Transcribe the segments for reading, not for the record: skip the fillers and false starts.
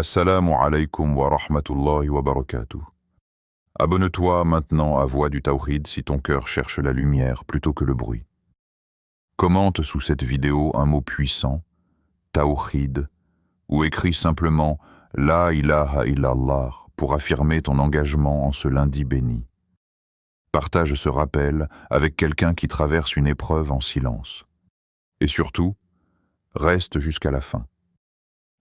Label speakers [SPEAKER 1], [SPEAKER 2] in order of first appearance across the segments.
[SPEAKER 1] Assalamu alaikum wa rahmatullahi wa barakatuh. Abonne-toi maintenant à Voix du Tawhid si ton cœur cherche la lumière plutôt que le bruit. Commente sous cette vidéo un mot puissant, Tawhid, ou écris simplement La ilaha illallah pour affirmer ton engagement en ce lundi béni. Partage ce rappel avec quelqu'un qui traverse une épreuve en silence. Et surtout, reste jusqu'à la fin.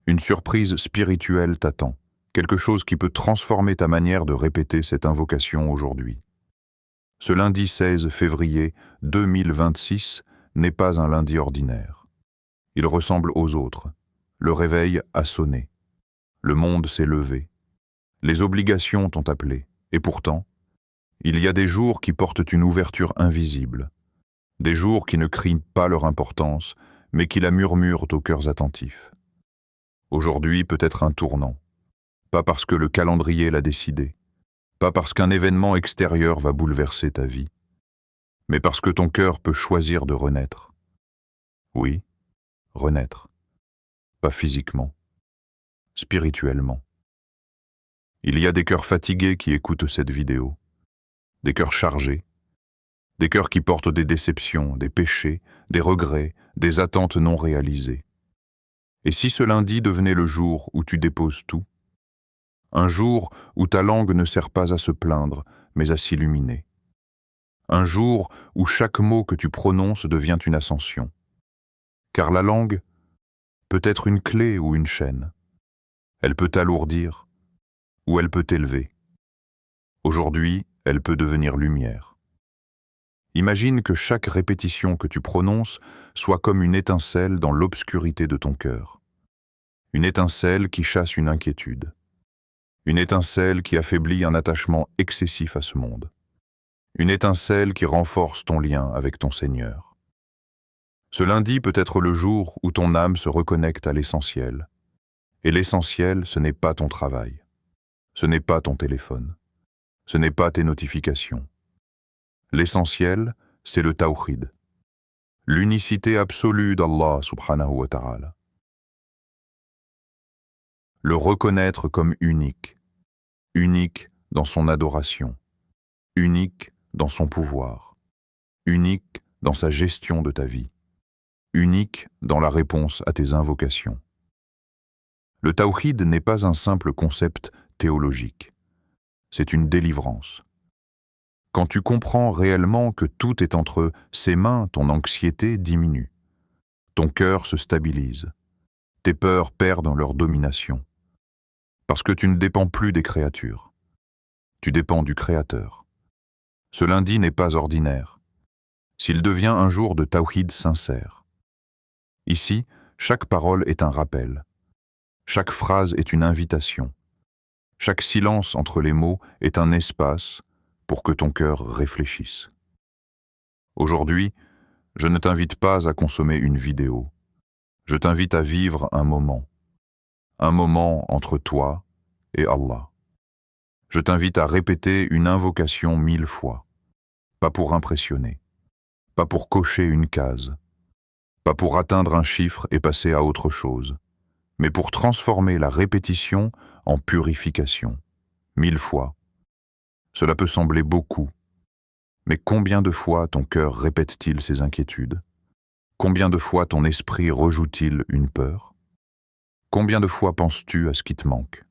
[SPEAKER 1] Une surprise spirituelle t'attend, quelque chose qui peut transformer ta manière de répéter cette invocation aujourd'hui. Ce lundi 16 février 2026 n'est pas un lundi ordinaire. Il ressemble aux autres. Le réveil a sonné. Le monde s'est levé. Les obligations t'ont appelé. Et pourtant, il y a des jours qui portent une ouverture invisible. Des jours qui ne crient pas leur importance, mais qui la murmurent aux cœurs attentifs. Aujourd'hui peut être un tournant, pas parce que le calendrier l'a décidé, pas parce qu'un événement extérieur va bouleverser ta vie, mais parce que ton cœur peut choisir de renaître. Oui, renaître, pas physiquement, spirituellement. Il y a des cœurs fatigués qui écoutent cette vidéo, des cœurs chargés, des cœurs qui portent des déceptions, des péchés, des regrets, des attentes non réalisées. Et si ce lundi devenait le jour où tu déposes tout? Un jour où ta langue ne sert pas à se plaindre, mais à s'illuminer. Un jour où chaque mot que tu prononces devient une ascension. Car la langue peut être une clé ou une chaîne. Elle peut t'alourdir ou elle peut t'élever. Aujourd'hui, elle peut devenir lumière. Imagine que chaque répétition que tu prononces soit comme une étincelle dans l'obscurité de ton cœur. Une étincelle qui chasse une inquiétude. Une étincelle qui affaiblit un attachement excessif à ce monde. Une étincelle qui renforce ton lien avec ton Seigneur. Ce lundi peut être le jour où ton âme se reconnecte à l'essentiel. Et l'essentiel, ce n'est pas ton travail. Ce n'est pas ton téléphone. Ce n'est pas tes notifications. L'essentiel, c'est le Tawhid, l'unicité absolue d'Allah subhanahu wa ta'ala. Le reconnaître comme unique, unique dans son adoration, unique dans son pouvoir, unique dans sa gestion de ta vie, unique dans la réponse à tes invocations. Le Tawhid n'est pas un simple concept théologique, c'est une délivrance. Quand tu comprends réellement que tout est entre ses mains, ton anxiété diminue. Ton cœur se stabilise. Tes peurs perdent leur domination. Parce que tu ne dépends plus des créatures. Tu dépends du Créateur. Ce lundi n'est pas ordinaire. S'il devient un jour de tawhid sincère. Ici, chaque parole est un rappel. Chaque phrase est une invitation. Chaque silence entre les mots est un espace pour que ton cœur réfléchisse. Aujourd'hui, je ne t'invite pas à consommer une vidéo. Je t'invite à vivre un moment entre toi et Allah. Je t'invite à répéter une invocation 1000 fois, pas pour impressionner, pas pour cocher une case, pas pour atteindre un chiffre et passer à autre chose, mais pour transformer la répétition en purification, 1000 fois. Cela peut sembler beaucoup, mais combien de fois ton cœur répète-t-il ses inquiétudes? Combien de fois ton esprit rejoue-t-il une peur? Combien de fois penses-tu à ce qui te manque?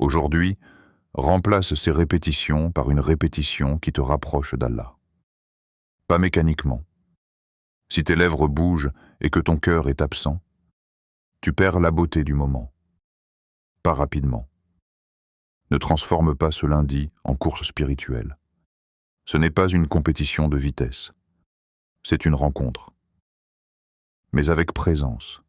[SPEAKER 1] Aujourd'hui, remplace ces répétitions par une répétition qui te rapproche d'Allah. Pas mécaniquement. Si tes lèvres bougent et que ton cœur est absent, tu perds la beauté du moment. Pas rapidement. Ne transforme pas ce lundi en course spirituelle. Ce n'est pas une compétition de vitesse. C'est une rencontre. Mais avec présence.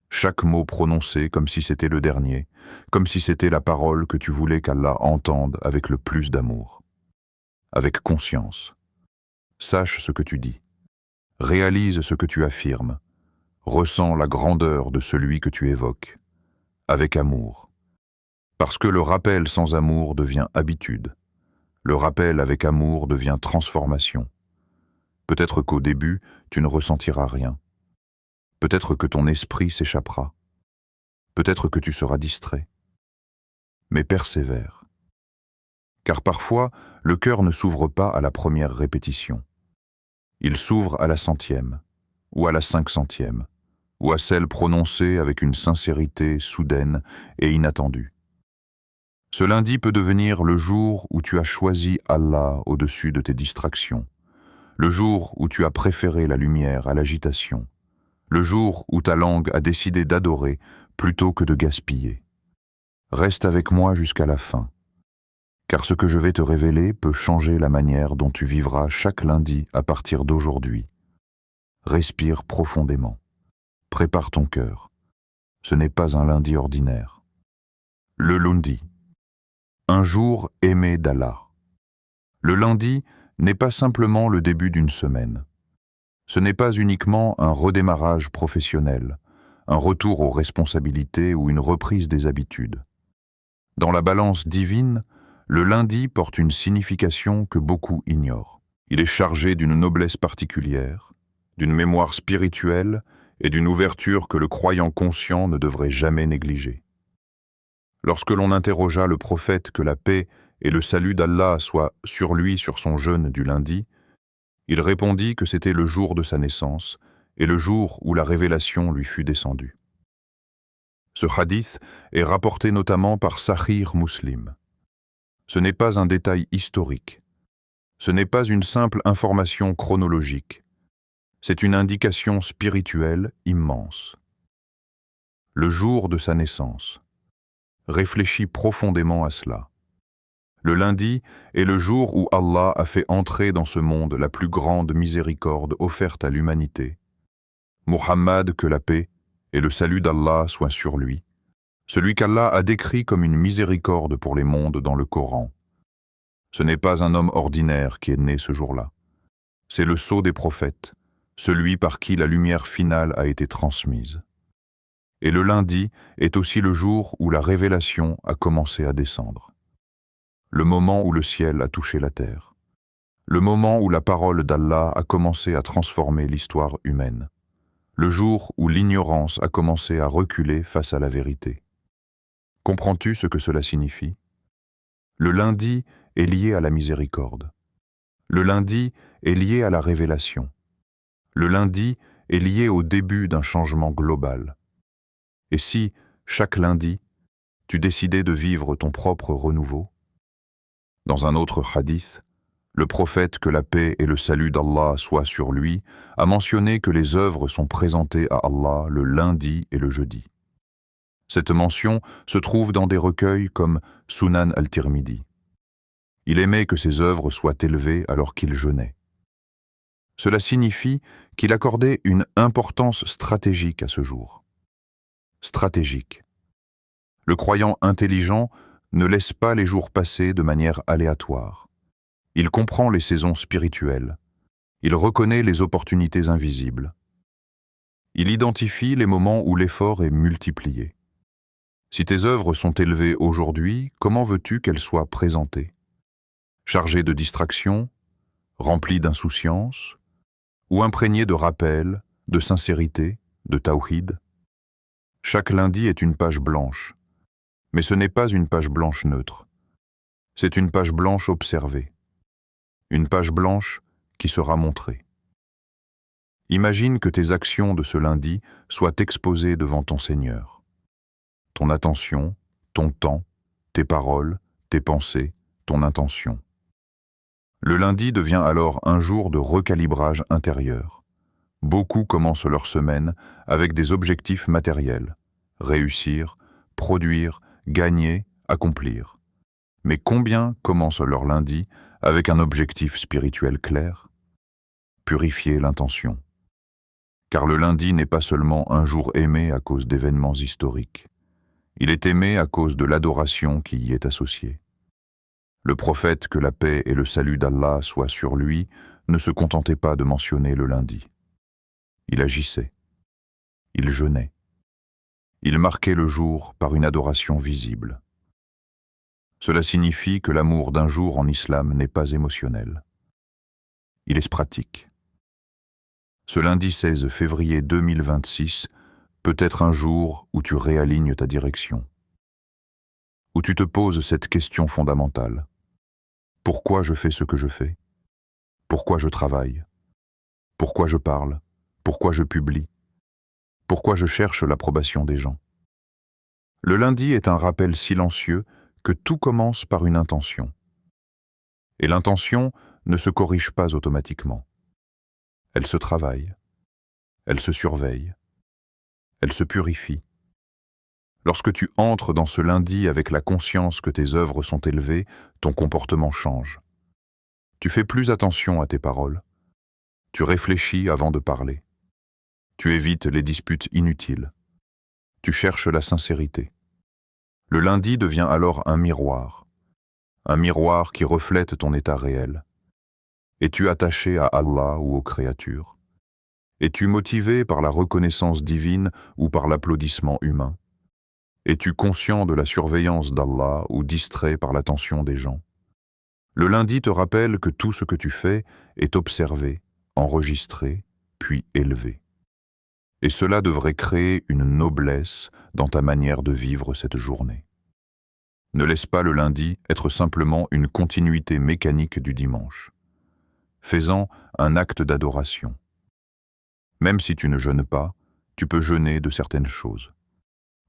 [SPEAKER 1] Chaque mot prononcé comme si c'était le dernier, comme si c'était la parole que tu voulais qu'Allah entende avec le plus d'amour. Avec conscience. Sache ce que tu dis. Réalise ce que tu affirmes. Ressens la grandeur de celui que tu évoques. Avec amour. Parce que le rappel sans amour devient habitude. Le rappel avec amour devient transformation. Peut-être qu'au début, tu ne ressentiras rien. Peut-être que ton esprit s'échappera. Peut-être que tu seras distrait. Mais persévère. Car parfois, le cœur ne s'ouvre pas à la première répétition. Il s'ouvre à la 100e, ou à la 500e, ou à celle prononcée avec une sincérité soudaine et inattendue. Ce lundi peut devenir le jour où tu as choisi Allah au-dessus de tes distractions, le jour où tu as préféré la lumière à l'agitation, le jour où ta langue a décidé d'adorer plutôt que de gaspiller. Reste avec moi jusqu'à la fin, car ce que je vais te révéler peut changer la manière dont tu vivras chaque lundi à partir d'aujourd'hui. Respire profondément. Prépare ton cœur. Ce n'est pas un lundi ordinaire. Le lundi. Un jour aimé d'Allah. Le lundi n'est pas simplement le début d'une semaine. Ce n'est pas uniquement un redémarrage professionnel, un retour aux responsabilités ou une reprise des habitudes. Dans la balance divine, le lundi porte une signification que beaucoup ignorent. Il est chargé d'une noblesse particulière, d'une mémoire spirituelle et d'une ouverture que le croyant conscient ne devrait jamais négliger. Lorsque l'on interrogea le prophète que la paix et le salut d'Allah soient sur lui sur son jeûne du lundi, il répondit que c'était le jour de sa naissance et le jour où la révélation lui fut descendue. Ce hadith est rapporté notamment par Sahih Muslim. Ce n'est pas un détail historique. Ce n'est pas une simple information chronologique. C'est une indication spirituelle immense. Le jour de sa naissance. Réfléchis profondément à cela. Le lundi est le jour où Allah a fait entrer dans ce monde la plus grande miséricorde offerte à l'humanité. Muhammad, que la paix et le salut d'Allah soient sur lui, celui qu'Allah a décrit comme une miséricorde pour les mondes dans le Coran. Ce n'est pas un homme ordinaire qui est né ce jour-là. C'est le sceau des prophètes, celui par qui la lumière finale a été transmise. Et le lundi est aussi le jour où la révélation a commencé à descendre. Le moment où le ciel a touché la terre. Le moment où la parole d'Allah a commencé à transformer l'histoire humaine. Le jour où l'ignorance a commencé à reculer face à la vérité. Comprends-tu ce que cela signifie? Le lundi est lié à la miséricorde. Le lundi est lié à la révélation. Le lundi est lié au début d'un changement global. Et si, chaque lundi, tu décidais de vivre ton propre renouveau? Dans un autre hadith, le prophète, que la paix et le salut d'Allah soient sur lui, a mentionné que les œuvres sont présentées à Allah le lundi et le jeudi. Cette mention se trouve dans des recueils comme Sunan al-Tirmidhi. Il aimait que ses œuvres soient élevées alors qu'il jeûnait. Cela signifie qu'il accordait une importance stratégique à ce jour. Stratégique. Le croyant intelligent ne laisse pas les jours passer de manière aléatoire. Il comprend les saisons spirituelles. Il reconnaît les opportunités invisibles. Il identifie les moments où l'effort est multiplié. Si tes œuvres sont élevées aujourd'hui, comment veux-tu qu'elles soient présentées? Chargées de distractions, remplies d'insouciance, ou imprégnées de rappel, de sincérité, de tawhid? Chaque lundi est une page blanche, mais ce n'est pas une page blanche neutre. C'est une page blanche observée, une page blanche qui sera montrée. Imagine que tes actions de ce lundi soient exposées devant ton Seigneur. Ton attention, ton temps, tes paroles, tes pensées, ton intention. Le lundi devient alors un jour de recalibrage intérieur. Beaucoup commencent leur semaine avec des objectifs matériels. Réussir, produire, gagner, accomplir. Mais combien commencent leur lundi avec un objectif spirituel clair? Purifier l'intention. Car le lundi n'est pas seulement un jour aimé à cause d'événements historiques. Il est aimé à cause de l'adoration qui y est associée. Le prophète, que la paix et le salut d'Allah soient sur lui, ne se contentait pas de mentionner le lundi. Il agissait. Il jeûnait. Il marquait le jour par une adoration visible. Cela signifie que l'amour d'un jour en islam n'est pas émotionnel. Il est pratique. Ce lundi 16 février 2026, Peut-être un jour où tu réalignes ta direction, où tu te poses cette question fondamentale. Pourquoi je fais ce que je fais? Pourquoi je travaille? Pourquoi je parle? Pourquoi je publie? Pourquoi je cherche l'approbation des gens? Le lundi est un rappel silencieux que tout commence par une intention. Et l'intention ne se corrige pas automatiquement. Elle se travaille, elle se surveille, elle se purifie. Lorsque tu entres dans ce lundi avec la conscience que tes œuvres sont élevées, ton comportement change. Tu fais plus attention à tes paroles. Tu réfléchis avant de parler. Tu évites les disputes inutiles. Tu cherches la sincérité. Le lundi devient alors un miroir qui reflète ton état réel. Es-tu attaché à Allah ou aux créatures? Es-tu motivé par la reconnaissance divine ou par l'applaudissement humain? Es-tu conscient de la surveillance d'Allah ou distrait par l'attention des gens? Le lundi te rappelle que tout ce que tu fais est observé, enregistré, puis élevé. Et cela devrait créer une noblesse dans ta manière de vivre cette journée. Ne laisse pas le lundi être simplement une continuité mécanique du dimanche. Fais-en un acte d'adoration. Même si tu ne jeûnes pas, tu peux jeûner de certaines choses.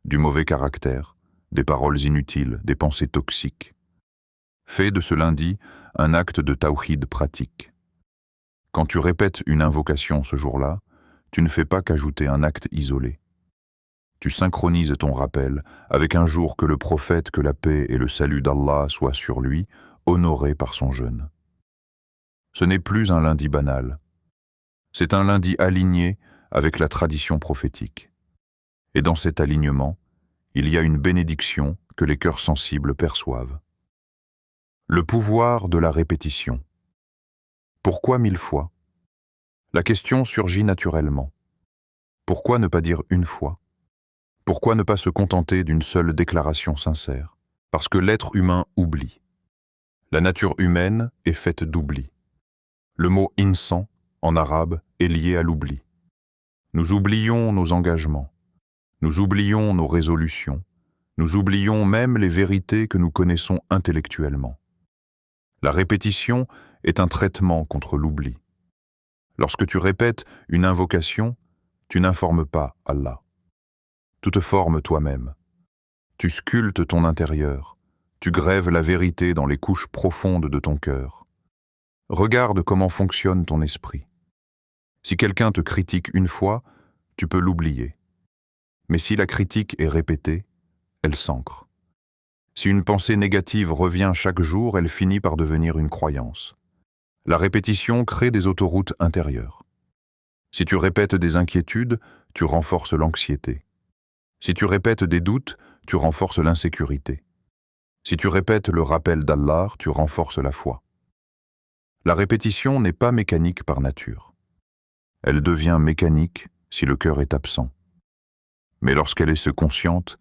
[SPEAKER 1] Du mauvais caractère, des paroles inutiles, des pensées toxiques. Fais de ce lundi un acte de tawhid pratique. Quand tu répètes une invocation ce jour-là, tu ne fais pas qu'ajouter un acte isolé. Tu synchronises ton rappel avec un jour que le prophète, que la paix et le salut d'Allah soient sur lui, honoré par son jeûne. Ce n'est plus un lundi banal. C'est un lundi aligné avec la tradition prophétique. Et dans cet alignement, il y a une bénédiction que les cœurs sensibles perçoivent. Le pouvoir de la répétition. Pourquoi 1000 fois? La question surgit naturellement. Pourquoi ne pas dire une fois? Pourquoi ne pas se contenter d'une seule déclaration sincère? Parce que l'être humain oublie. La nature humaine est faite d'oubli. Le mot « insan » en arabe est lié à l'oubli. Nous oublions nos engagements. Nous oublions nos résolutions. Nous oublions même les vérités que nous connaissons intellectuellement. La répétition est un traitement contre l'oubli. Lorsque tu répètes une invocation, tu n'informes pas Allah. Tu te formes toi-même. Tu sculptes ton intérieur. Tu grèves la vérité dans les couches profondes de ton cœur. Regarde comment fonctionne ton esprit. Si quelqu'un te critique une fois, tu peux l'oublier. Mais si la critique est répétée, elle s'ancre. Si une pensée négative revient chaque jour, elle finit par devenir une croyance. La répétition crée des autoroutes intérieures. Si tu répètes des inquiétudes, tu renforces l'anxiété. Si tu répètes des doutes, tu renforces l'insécurité. Si tu répètes le rappel d'Allah, tu renforces la foi. La répétition n'est pas mécanique par nature. Elle devient mécanique si le cœur est absent. Mais lorsqu'elle est consciente,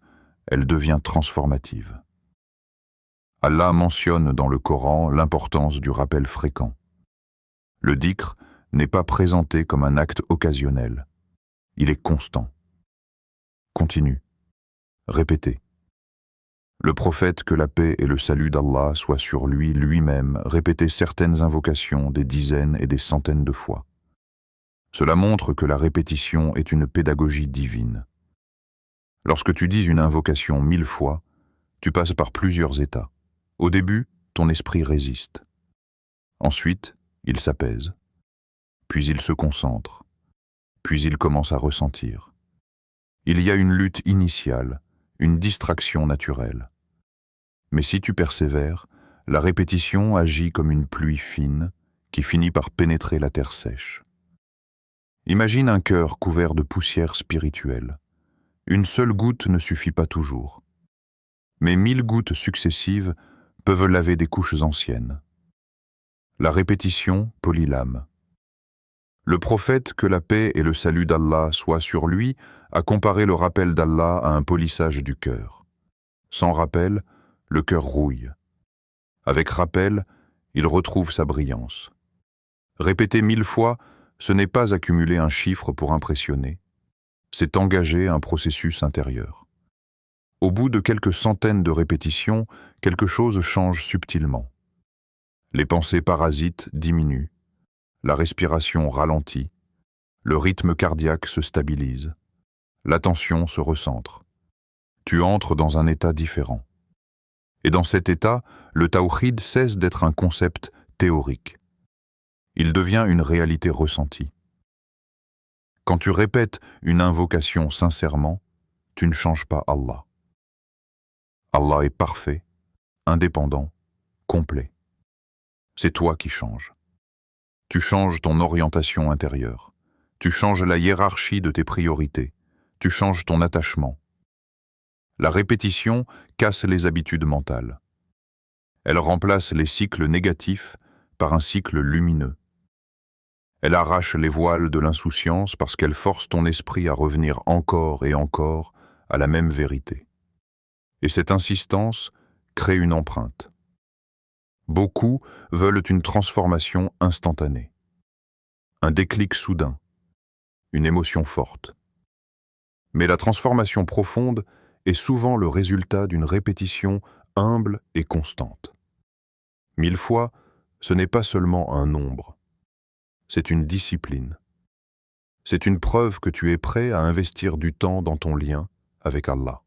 [SPEAKER 1] elle devient transformative. Allah mentionne dans le Coran l'importance du rappel fréquent. Le dhikr n'est pas présenté comme un acte occasionnel. Il est constant. Continue. Répétez. Le prophète, que la paix et le salut d'Allah soient sur lui lui-même, répétait certaines invocations des dizaines et des centaines de fois. Cela montre que la répétition est une pédagogie divine. Lorsque tu dis une invocation 1000 fois, tu passes par plusieurs états. Au début, ton esprit résiste. Ensuite, il s'apaise. Puis il se concentre. Puis il commence à ressentir. Il y a une lutte initiale, une distraction naturelle. Mais si tu persévères, la répétition agit comme une pluie fine qui finit par pénétrer la terre sèche. Imagine un cœur couvert de poussière spirituelle. Une seule goutte ne suffit pas toujours. Mais 1000 gouttes successives peuvent laver des couches anciennes. La répétition polit l'âme. Le prophète, que la paix et le salut d'Allah soient sur lui, a comparé le rappel d'Allah à un polissage du cœur. Sans rappel, le cœur rouille. Avec rappel, il retrouve sa brillance. Répéter 1000 fois, ce n'est pas accumuler un chiffre pour impressionner. C'est engager un processus intérieur. Au bout de quelques centaines de répétitions, quelque chose change subtilement. Les pensées parasites diminuent, la respiration ralentit, le rythme cardiaque se stabilise, l'attention se recentre. Tu entres dans un état différent. Et dans cet état, le tawhid cesse d'être un concept théorique. Il devient une réalité ressentie. Quand tu répètes une invocation sincèrement, tu ne changes pas Allah. Allah est parfait, indépendant, complet. C'est toi qui changes. Tu changes ton orientation intérieure. Tu changes la hiérarchie de tes priorités. Tu changes ton attachement. La répétition casse les habitudes mentales. Elle remplace les cycles négatifs par un cycle lumineux. Elle arrache les voiles de l'insouciance parce qu'elle force ton esprit à revenir encore et encore à la même vérité. Et cette insistance crée une empreinte. Beaucoup veulent une transformation instantanée. Un déclic soudain, une émotion forte. Mais la transformation profonde est souvent le résultat d'une répétition humble et constante. 1000 fois, ce n'est pas seulement un nombre, c'est une discipline. C'est une preuve que tu es prêt à investir du temps dans ton lien avec Allah.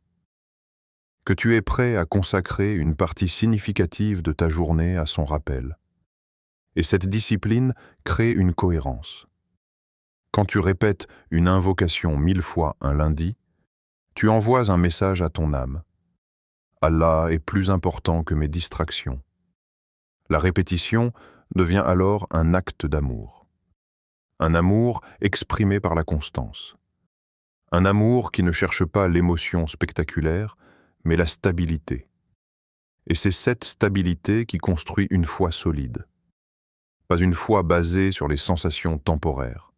[SPEAKER 1] Que tu es prêt à consacrer une partie significative de ta journée à son rappel. Et cette discipline crée une cohérence. Quand tu répètes une invocation 1000 fois un lundi, tu envoies un message à ton âme. Allah est plus important que mes distractions. La répétition devient alors un acte d'amour. Un amour exprimé par la constance. Un amour qui ne cherche pas l'émotion spectaculaire, mais la stabilité. Et c'est cette stabilité qui construit une foi solide. Pas une foi basée sur les sensations temporaires,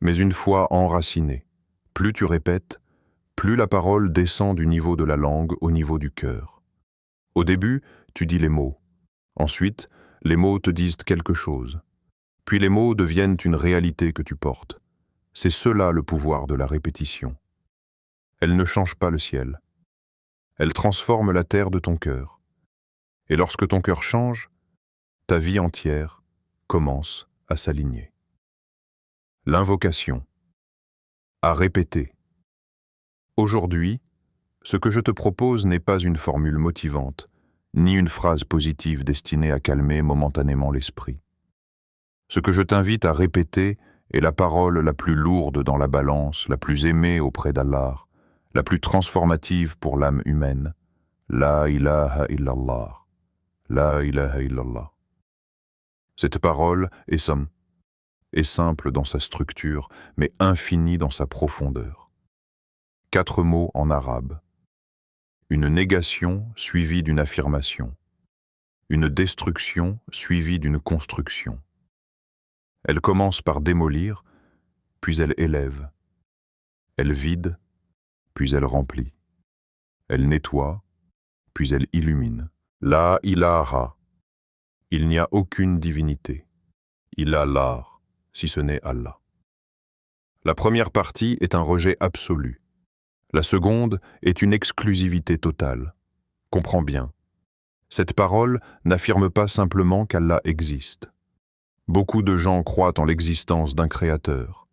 [SPEAKER 1] mais une foi enracinée. Plus tu répètes, plus la parole descend du niveau de la langue au niveau du cœur. Au début, tu dis les mots. Ensuite, les mots te disent quelque chose. Puis les mots deviennent une réalité que tu portes. C'est cela le pouvoir de la répétition. Elle ne change pas le ciel. Elle transforme la terre de ton cœur. Et lorsque ton cœur change, ta vie entière commence à s'aligner. L'invocation. À répéter. Aujourd'hui, ce que je te propose n'est pas une formule motivante, ni une phrase positive destinée à calmer momentanément l'esprit. Ce que je t'invite à répéter est la parole la plus lourde dans la balance, la plus aimée auprès d'Allah, la plus transformative pour l'âme humaine. La ilaha illallah. La ilaha illallah. Cette parole est simple dans sa structure, mais infinie dans sa profondeur. 4 mots en arabe. Une négation suivie d'une affirmation. Une destruction suivie d'une construction. Elle commence par démolir, puis elle élève. Elle vide, puis elle remplit. Elle nettoie, puis elle illumine. La ilaha. Il n'y a aucune divinité. Illallah, si ce n'est Allah. La première partie est un rejet absolu. La seconde est une exclusivité totale. Comprends bien. Cette parole n'affirme pas simplement qu'Allah existe. Beaucoup de gens croient en l'existence d'un créateur.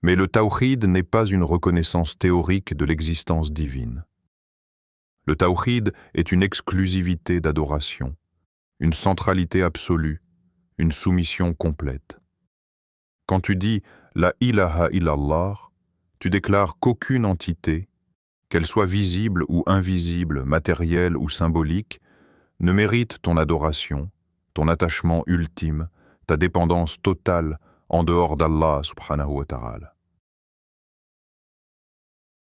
[SPEAKER 1] Mais le tawhid n'est pas une reconnaissance théorique de l'existence divine. Le tawhid est une exclusivité d'adoration, une centralité absolue, une soumission complète. Quand tu dis « la ilaha illallah », tu déclares qu'aucune entité, qu'elle soit visible ou invisible, matérielle ou symbolique, ne mérite ton adoration, ton attachement ultime, ta dépendance totale en dehors d'Allah subhanahu wa ta'ala.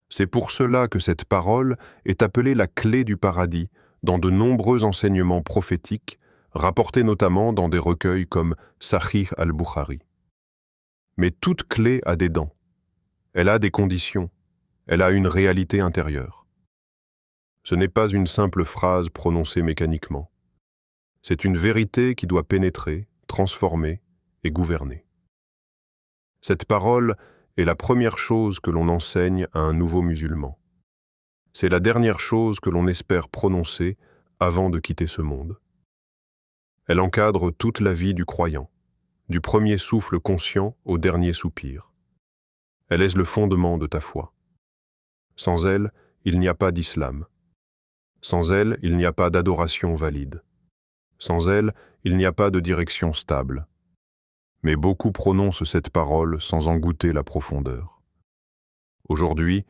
[SPEAKER 1] C'est pour cela que cette parole est appelée la clé du paradis dans de nombreux enseignements prophétiques, rapportés notamment dans des recueils comme Sahih al-Bukhari. Mais toute clé a des dents. Elle a des conditions. Elle a une réalité intérieure. Ce n'est pas une simple phrase prononcée mécaniquement. C'est une vérité qui doit pénétrer, transformer et gouverner. Cette parole
[SPEAKER 2] est la première chose que l'on enseigne à un nouveau musulman. C'est la dernière chose que l'on espère prononcer avant de quitter ce monde. Elle encadre toute la vie du croyant, du premier souffle conscient au dernier soupir. Elle est le fondement de ta foi. Sans elle, il n'y a pas d'islam. Sans elle, il n'y a pas d'adoration valide. Sans elle, il n'y a pas de direction stable. Mais beaucoup prononcent cette parole sans en goûter la profondeur. Aujourd'hui,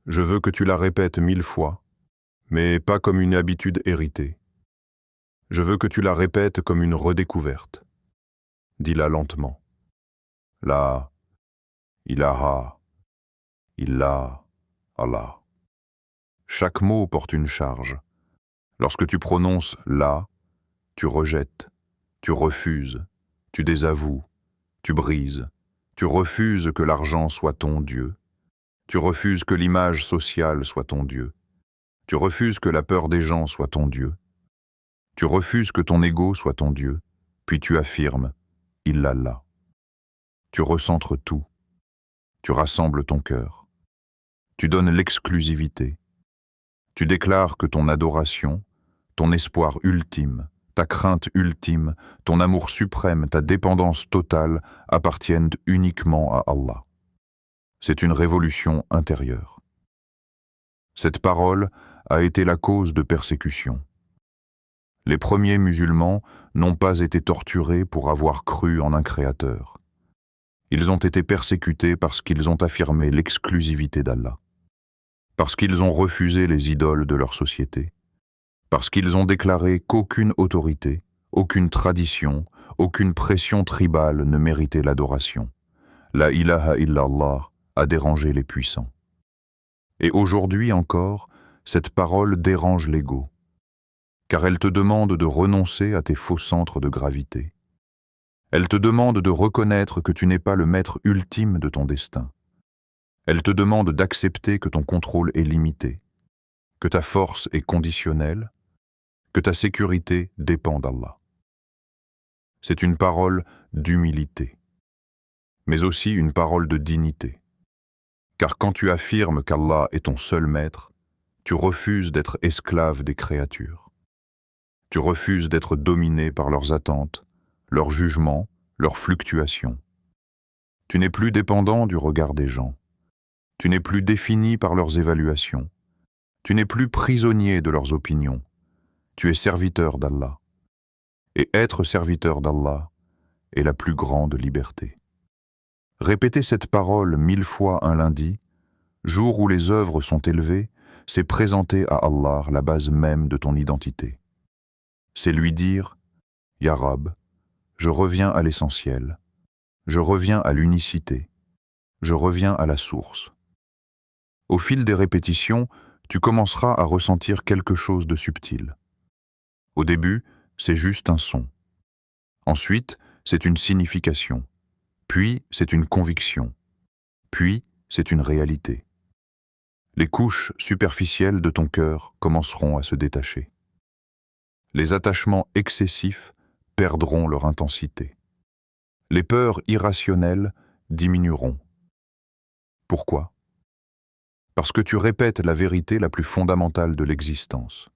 [SPEAKER 2] je veux que tu la répètes 1000 fois, mais pas comme une habitude héritée. Je veux que tu la répètes comme une redécouverte. Dis-la lentement. La ilaha illa Allah. Chaque mot porte une charge. Lorsque tu prononces la, tu rejettes, tu refuses, tu désavoues, tu brises, tu refuses que l'argent soit ton Dieu, tu refuses que l'image sociale soit ton Dieu, tu refuses que la peur des gens soit ton Dieu, tu refuses que ton ego soit ton Dieu, puis tu affirmes « Illallah ». Tu recentres tout, tu rassembles ton cœur, tu donnes l'exclusivité, tu déclares que ton adoration, ton espoir ultime, ta crainte ultime, ton amour suprême, ta dépendance totale appartiennent uniquement à Allah. C'est une révolution intérieure. Cette parole a été la cause de persécutions. Les premiers musulmans n'ont pas été torturés pour avoir cru en un créateur. Ils ont été persécutés parce qu'ils ont affirmé l'exclusivité d'Allah, parce qu'ils ont refusé les idoles de leur société, parce qu'ils ont déclaré qu'aucune autorité, aucune tradition, aucune pression tribale ne méritait l'adoration. La ilaha illallah a dérangé les puissants. Et aujourd'hui encore, cette parole dérange l'ego, car elle te demande de renoncer à tes faux centres de gravité. Elle te demande de reconnaître que tu n'es pas le maître ultime de ton destin. Elle te demande d'accepter que ton contrôle est limité, que ta force est conditionnelle, que ta sécurité dépend d'Allah. C'est une parole d'humilité, mais aussi une parole de dignité. Car quand tu affirmes qu'Allah est ton seul maître, tu refuses d'être esclave des créatures. Tu refuses d'être dominé par leurs attentes, leurs jugements, leurs fluctuations. Tu n'es plus dépendant du regard des gens. Tu n'es plus défini par leurs évaluations. Tu n'es plus prisonnier de leurs opinions. Tu es serviteur d'Allah. Et être serviteur d'Allah est la plus grande liberté. Répéter cette parole 1000 fois un lundi, jour où les œuvres sont élevées, c'est présenter à Allah la base même de ton identité. C'est lui dire « Ya Rab, je reviens à l'essentiel, je reviens à l'unicité, je reviens à la source. » Au fil des répétitions, tu commenceras à ressentir quelque chose de subtil. Au début, c'est juste un son. Ensuite, c'est une signification. Puis, c'est une conviction. Puis, c'est une réalité. Les couches superficielles de ton cœur commenceront à se détacher. Les attachements excessifs perdront leur intensité. Les peurs irrationnelles diminueront. Pourquoi? Parce que tu répètes la vérité la plus fondamentale de l'existence.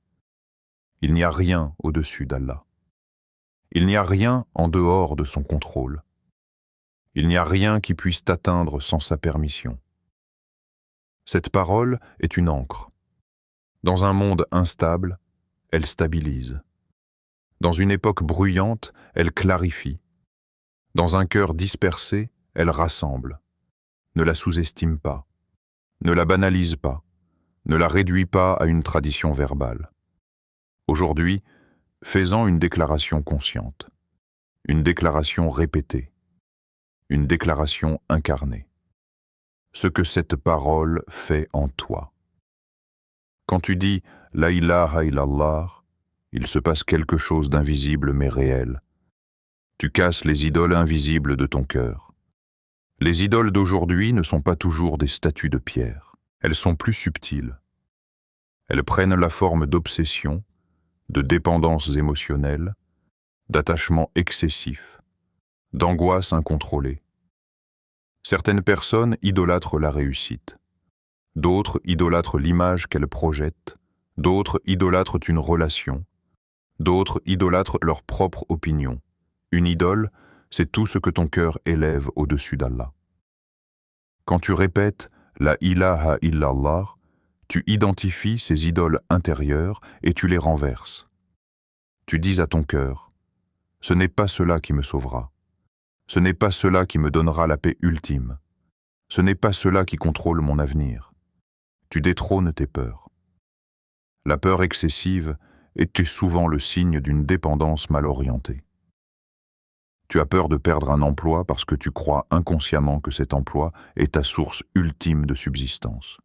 [SPEAKER 2] Il n'y a rien au-dessus d'Allah. Il n'y a rien en dehors de son contrôle. Il n'y a rien qui puisse t'atteindre sans sa permission. Cette parole est une ancre. Dans un monde instable, elle stabilise. Dans une époque bruyante, elle clarifie. Dans un cœur dispersé, elle rassemble. Ne la sous-estime pas. Ne la banalise pas. Ne la réduis pas à une tradition verbale. Aujourd'hui, fais-en une déclaration consciente. Une déclaration répétée. Une déclaration incarnée. Ce que cette parole fait en toi. Quand tu dis « La ilaha illallah », il se passe quelque chose d'invisible mais réel. Tu casses les idoles invisibles de ton cœur. Les idoles d'aujourd'hui ne sont pas toujours des statues de pierre. Elles sont plus subtiles. Elles prennent la forme d'obsessions, de dépendances émotionnelles, d'attachements excessifs, d'angoisses incontrôlées.
[SPEAKER 1] Certaines personnes idolâtrent la réussite. D'autres idolâtrent l'image qu'elles projettent. D'autres idolâtrent une relation. D'autres idolâtrent leur propre opinion. Une idole, c'est tout ce que ton cœur élève au-dessus d'Allah. Quand tu répètes « La ilaha illallah », tu identifies ces idoles intérieures et tu les renverses. Tu dis à ton cœur « Ce n'est pas cela qui me sauvera. Ce n'est pas cela qui me donnera la paix ultime. Ce n'est pas cela qui contrôle mon avenir. » Tu détrônes tes peurs. La peur excessive est souvent le signe d'une dépendance mal orientée. Tu as peur de perdre un emploi parce que tu crois inconsciemment que cet emploi est ta source ultime de subsistance.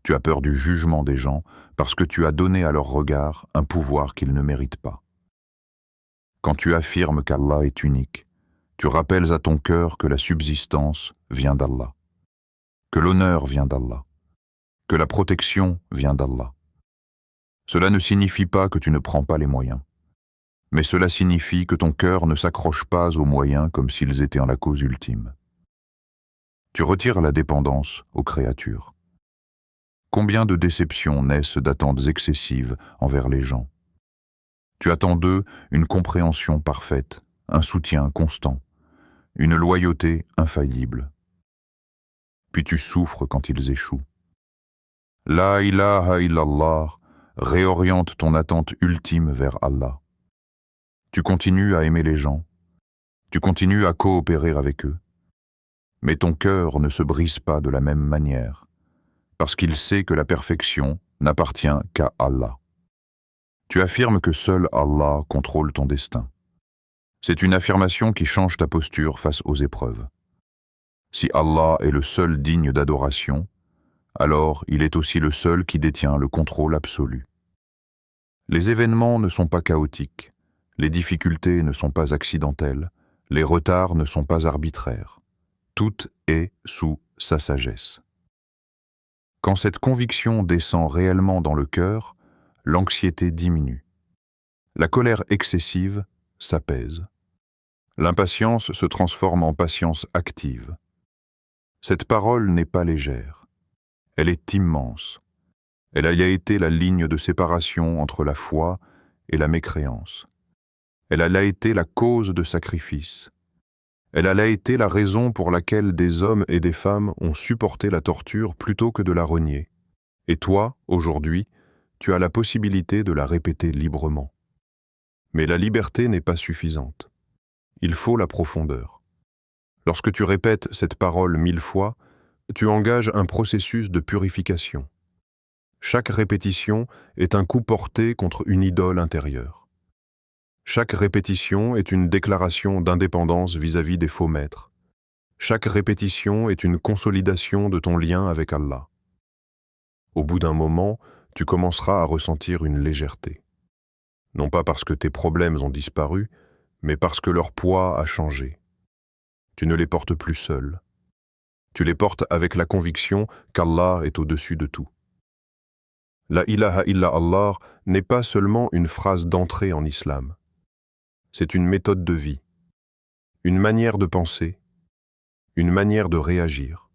[SPEAKER 1] Tu as peur du jugement des gens parce que tu as donné à leur regard un pouvoir qu'ils ne méritent pas. Quand tu affirmes qu'Allah est unique, tu rappelles à ton cœur que la subsistance vient d'Allah, que l'honneur vient d'Allah, que la protection vient d'Allah. Cela ne signifie pas que tu ne prends pas les moyens, mais cela signifie que ton cœur ne s'accroche pas aux moyens comme s'ils étaient en la cause ultime. Tu retires la dépendance aux créatures. Combien de déceptions naissent d'attentes excessives envers les gens? Tu attends d'eux une compréhension parfaite, un soutien constant, une loyauté infaillible. Puis tu souffres quand ils échouent. La ilaha illallah réoriente ton attente ultime vers Allah. Tu continues à aimer les gens, tu continues à coopérer avec eux, mais ton cœur ne se brise pas de la même manière, parce qu'il sait que la perfection n'appartient qu'à Allah. Tu affirmes que seul Allah contrôle ton destin. C'est une affirmation qui change ta posture face aux épreuves. Si Allah est le seul digne d'adoration, alors il est aussi le seul qui détient le contrôle absolu. Les événements ne sont pas chaotiques, les difficultés ne sont pas accidentelles, les retards ne sont pas arbitraires. Tout est sous sa sagesse. Quand cette conviction descend réellement dans le cœur, l'anxiété diminue. La colère excessive s'apaise. L'impatience se transforme en patience active. Cette parole n'est pas légère. Elle est immense. Elle a été la ligne de séparation entre la foi et la mécréance. Elle a été la cause de sacrifice. Elle a été la raison pour laquelle des hommes et des femmes ont supporté la torture plutôt que de la renier. Et toi, aujourd'hui, tu as la possibilité de la répéter librement. Mais la liberté n'est pas suffisante. Il faut la profondeur. Lorsque tu répètes cette parole 1000 fois, tu engages un processus de purification. Chaque répétition est un coup porté contre une idole intérieure. Chaque répétition est une déclaration d'indépendance vis-à-vis des faux maîtres. Chaque répétition est une consolidation de ton lien avec Allah. Au bout d'un moment, tu commenceras à ressentir une légèreté. Non pas parce que tes problèmes ont disparu, mais parce que leur poids a changé. Tu ne les portes plus seul. Tu les portes avec la conviction qu'Allah est au-dessus de tout. La ilaha illallah n'est pas seulement une phrase d'entrée en islam. C'est une méthode de vie, une manière de penser, une manière de réagir,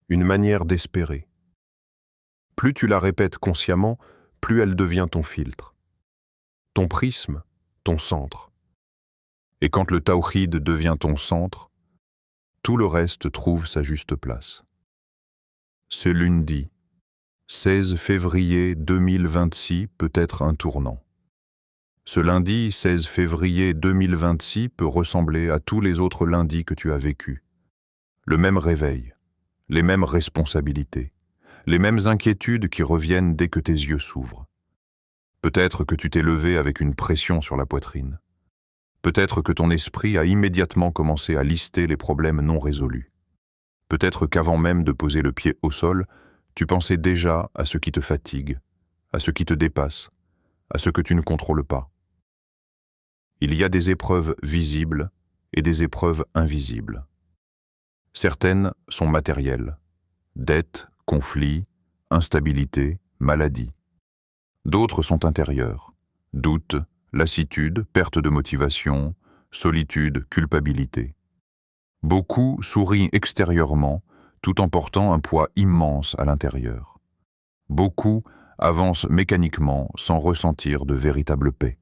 [SPEAKER 1] une manière d'espérer. Plus tu la répètes consciemment, plus elle devient ton filtre, ton prisme, ton centre. Et quand le tawhid devient ton centre, tout le reste trouve sa juste place. Ce lundi, 16 février 2026 peut être un tournant. Ce lundi 16 février 2026 peut ressembler à tous les autres lundis que tu as vécus. Le même réveil, les mêmes responsabilités, les mêmes inquiétudes qui reviennent dès que tes yeux s'ouvrent. Peut-être que tu t'es levé avec une pression sur la poitrine. Peut-être que ton esprit a immédiatement commencé à lister les problèmes non résolus. Peut-être qu'avant même de poser le pied au sol, tu pensais déjà à ce qui te fatigue, à ce qui te dépasse, à ce que tu ne contrôles pas. Il y a des épreuves visibles et des épreuves invisibles. Certaines sont matérielles, dettes, conflits, instabilité, maladie. D'autres sont intérieures, doutes, lassitude, perte de motivation, solitude, culpabilité. Beaucoup sourient extérieurement tout en portant un poids immense à l'intérieur. Beaucoup avancent mécaniquement sans ressentir de véritable paix.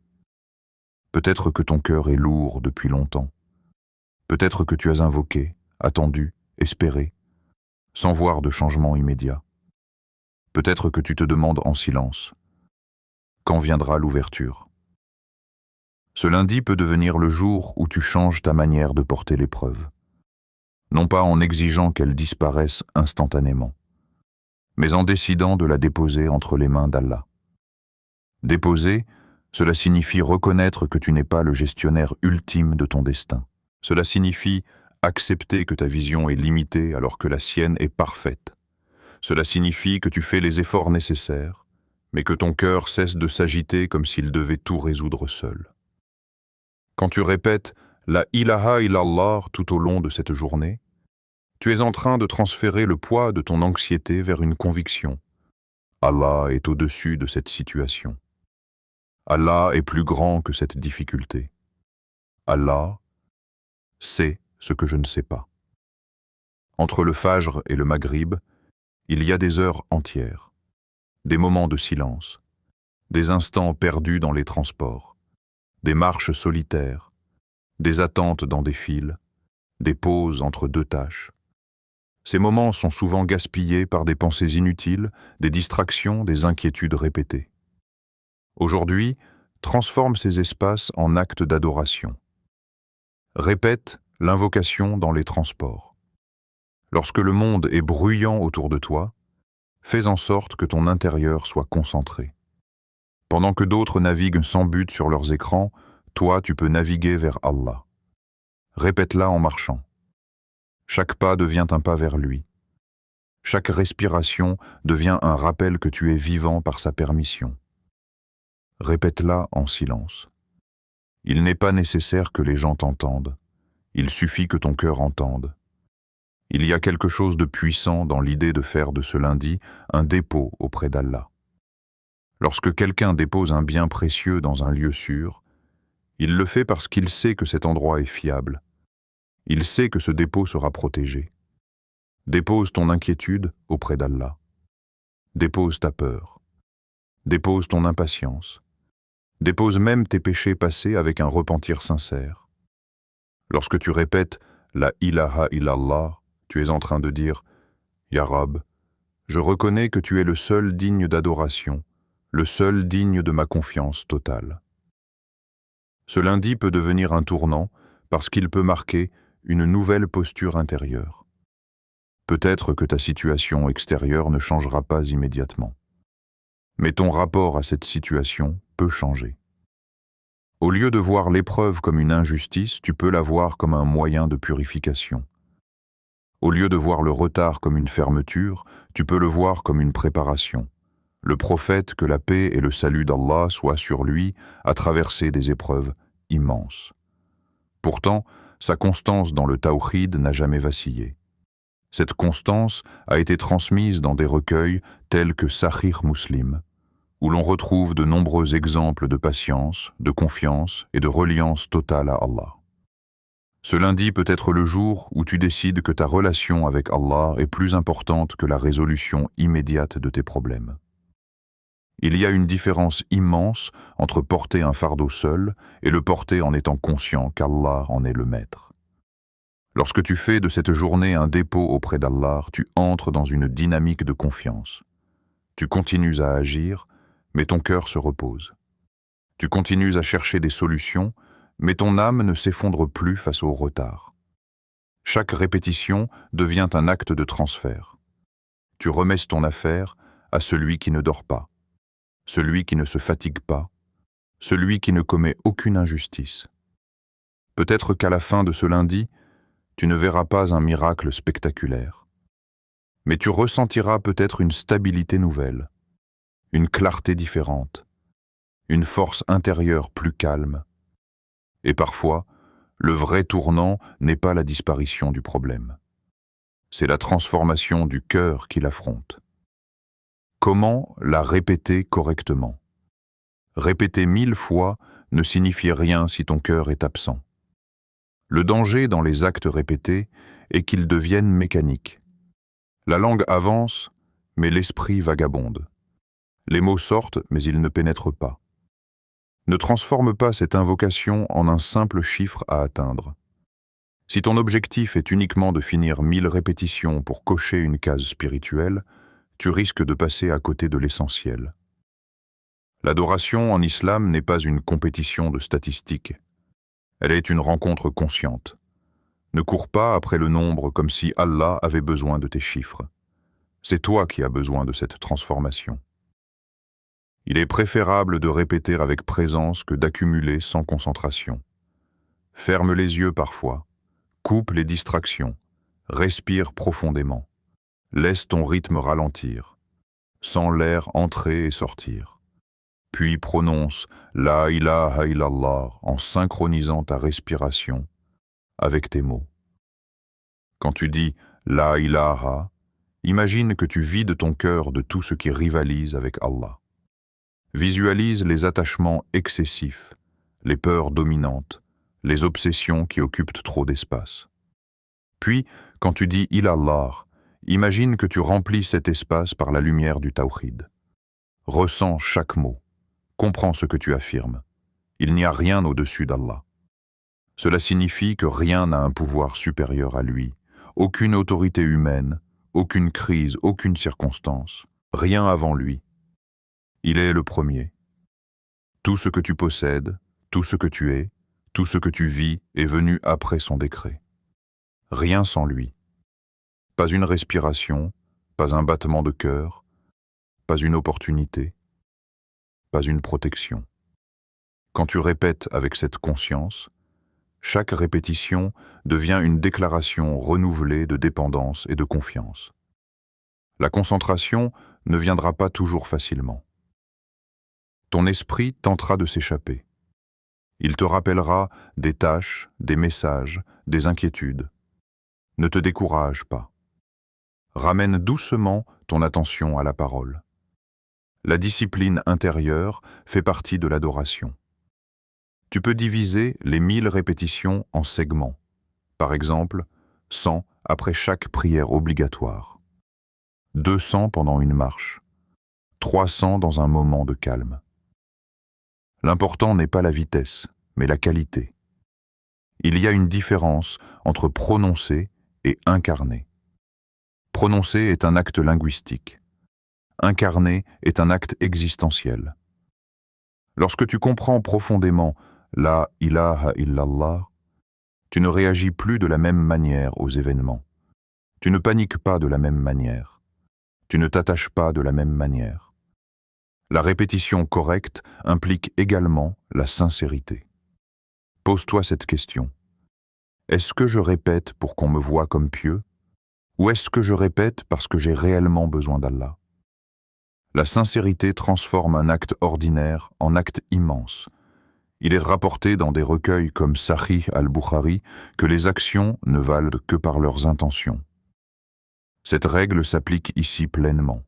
[SPEAKER 1] Peut-être que ton cœur est lourd depuis longtemps. Peut-être que tu as invoqué, attendu, espéré, sans voir de changement immédiat. Peut-être que tu te demandes en silence, quand viendra l'ouverture? Ce lundi peut devenir le jour où tu changes ta manière de porter l'épreuve. Non pas en exigeant qu'elle disparaisse instantanément, mais en décidant de la déposer entre les mains d'Allah. Déposer, cela signifie reconnaître que tu n'es pas le gestionnaire ultime de ton destin. Cela signifie accepter que ta vision est limitée alors que la sienne est parfaite. Cela signifie que tu fais les efforts nécessaires, mais que ton cœur cesse de s'agiter comme s'il devait tout résoudre seul. Quand tu répètes la ilaha illallah tout au long de cette journée, tu es en train de transférer le poids de ton anxiété vers une conviction. Allah est au-dessus de cette situation. Allah est plus grand que cette difficulté. Allah sait ce que je ne sais pas. Entre le Fajr et le Maghrib, il y a des heures entières, des moments de silence, des instants perdus dans les transports, des marches solitaires, des attentes dans des files, des pauses entre deux tâches. Ces moments sont souvent gaspillés par des pensées inutiles, des distractions, des inquiétudes répétées. Aujourd'hui, transforme ces espaces en actes d'adoration. Répète l'invocation dans les transports. Lorsque le monde est bruyant autour de toi, fais en sorte que ton intérieur soit concentré. Pendant que d'autres naviguent sans but sur leurs écrans, toi tu peux naviguer vers Allah. Répète-la en marchant. Chaque pas devient un pas vers lui. Chaque respiration devient un rappel que tu es vivant par sa permission. Répète-la en silence. Il n'est pas nécessaire que les gens t'entendent. Il suffit que ton cœur entende. Il y a quelque chose de puissant dans l'idée de faire de ce lundi un dépôt auprès d'Allah. Lorsque quelqu'un dépose un bien précieux dans un lieu sûr, il le fait parce qu'il sait que cet endroit est fiable. Il sait que ce dépôt sera protégé. Dépose ton inquiétude auprès d'Allah. Dépose ta peur. Dépose ton impatience. Dépose même tes péchés passés avec un repentir sincère. Lorsque tu répètes la ilaha illallah, tu es en train de dire « Ya Rab, je reconnais que tu es le seul digne d'adoration, le seul digne de ma confiance totale. » Ce lundi peut devenir un tournant parce qu'il peut marquer une nouvelle posture intérieure. Peut-être que ta situation extérieure ne changera pas immédiatement. Mais ton rapport à cette situation peut changer. Au lieu de voir l'épreuve comme une injustice, tu peux la voir comme un moyen de purification. Au lieu de voir le retard comme une fermeture, tu peux le voir comme une préparation. Le prophète, que la paix et le salut d'Allah soient sur lui, a traversé des épreuves immenses. Pourtant, sa constance dans le tawhid n'a jamais vacillé. Cette constance a été transmise dans des recueils tels que Sahih Muslim, où l'on retrouve de nombreux exemples de patience, de confiance et de reliance totale à Allah. Ce lundi peut être le jour où tu décides que ta relation avec Allah est plus importante que la résolution immédiate de tes problèmes. Il y a une différence immense entre porter un fardeau seul et le porter en étant conscient qu'Allah en est le maître. Lorsque tu fais de cette journée un dépôt auprès d'Allah, tu entres dans une dynamique de confiance. Tu continues à agir, mais ton cœur se repose. Tu continues à chercher des solutions, mais ton âme ne s'effondre plus face au retard. Chaque répétition devient un acte de transfert. Tu remets ton affaire à celui qui ne dort pas, celui qui ne se fatigue pas, celui qui ne commet aucune injustice. Peut-être qu'à la fin de ce lundi, tu ne verras pas un miracle spectaculaire, mais tu ressentiras peut-être une stabilité nouvelle, une clarté différente, une force intérieure plus calme. Et parfois, le vrai tournant n'est pas la disparition du problème. C'est la transformation du cœur qui l'affronte. Comment la répéter correctement? Répéter 1000 fois ne signifie rien si ton cœur est absent. Le danger dans les actes répétés est qu'ils deviennent mécaniques. La langue avance, mais l'esprit vagabonde. Les mots sortent, mais ils ne pénètrent pas. Ne transforme pas cette invocation en un simple chiffre à atteindre. Si ton objectif est uniquement de finir 1000 répétitions pour cocher une case spirituelle, tu risques de passer à côté de l'essentiel. L'adoration en islam n'est pas une compétition de statistiques. Elle est une rencontre consciente. Ne cours pas après le nombre comme si Allah avait besoin de tes chiffres. C'est toi qui as besoin de cette transformation. Il est préférable de répéter avec présence que d'accumuler sans concentration. Ferme les yeux parfois, coupe les distractions, respire profondément. Laisse ton rythme ralentir, sens l'air entrer et sortir. Puis prononce « La ilaha illallah » en synchronisant ta respiration avec tes mots. Quand tu dis « La ilaha », imagine que tu vides ton cœur de tout ce qui rivalise avec Allah. Visualise les attachements excessifs, les peurs dominantes, les obsessions qui occupent trop d'espace. Puis, quand tu dis « Ilallah », imagine que tu remplis cet espace par la lumière du tawhid. Ressens chaque mot. Comprends ce que tu affirmes. Il n'y a rien au-dessus d'Allah. Cela signifie que rien n'a un pouvoir supérieur à lui, aucune autorité humaine, aucune crise, aucune circonstance, rien avant lui. Il est le premier. Tout ce que tu possèdes, tout ce que tu es, tout ce que tu vis est venu après son décret. Rien sans lui. Pas une respiration, pas un battement de cœur, pas une opportunité, pas une protection. Quand tu répètes avec cette conscience, chaque répétition devient une déclaration renouvelée de dépendance et de confiance. La concentration ne viendra pas toujours facilement. Ton esprit tentera de s'échapper. Il te rappellera des tâches, des messages, des inquiétudes. Ne te décourage pas. Ramène doucement ton attention à la parole. La discipline intérieure fait partie de l'adoration. Tu peux diviser les 1000 répétitions en segments. Par exemple, 100 après chaque prière obligatoire, 200 pendant une marche, 300 dans un moment de calme. L'important n'est pas la vitesse, mais la qualité. Il y a une différence entre prononcer et incarner. Prononcer est un acte linguistique. Incarner est un acte existentiel. Lorsque tu comprends profondément la ilaha illallah, tu ne réagis plus de la même manière aux événements. Tu ne paniques pas de la même manière. Tu ne t'attaches pas de la même manière. La répétition correcte implique également la sincérité. Pose-toi cette question. Est-ce que je répète pour qu'on me voie comme pieux? Ou est-ce que je répète parce que j'ai réellement besoin d'Allah? La sincérité transforme un acte ordinaire en acte immense. Il est rapporté dans des recueils comme Sahih al-Bukhari que les actions ne valent que par leurs intentions. Cette règle s'applique ici pleinement.